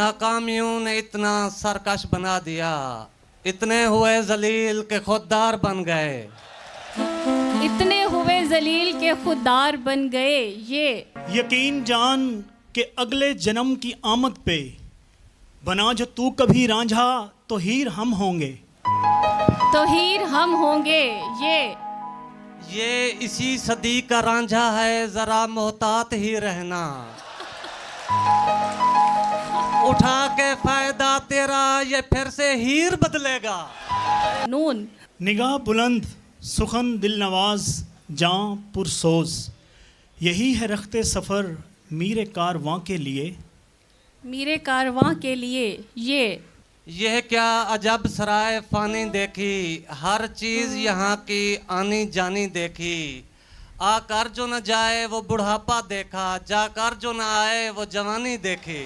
नाकामियों ने इतना सरकश बना दिया, इतने हुए जलील के खुददार बन गए। इतने हुए जलील के खुददार बन गए। ये यकीन जान के अगले जन्म की आमद पे बना जो तू कभी रांझा तो हीर हम होंगे। तो हीर हम होंगे। ये इसी सदी का रांझा है, जरा मोहतात ही रहना। उठा के फायदा तेरा ये फिर से हीर बदलेगा। नून निगाह बुलंद सुखन दिल नवाज जां पुरसोज, यही है रखते सफ़र मीरे कारवां के लिए। मेरे कारवां के लिए। यह क्या अजब सराय फानी देखी, हर चीज यहाँ की आनी जानी देखी। आकर जो न जाए वो बुढ़ापा देखा, जाकर जो न आए वो जवानी देखी।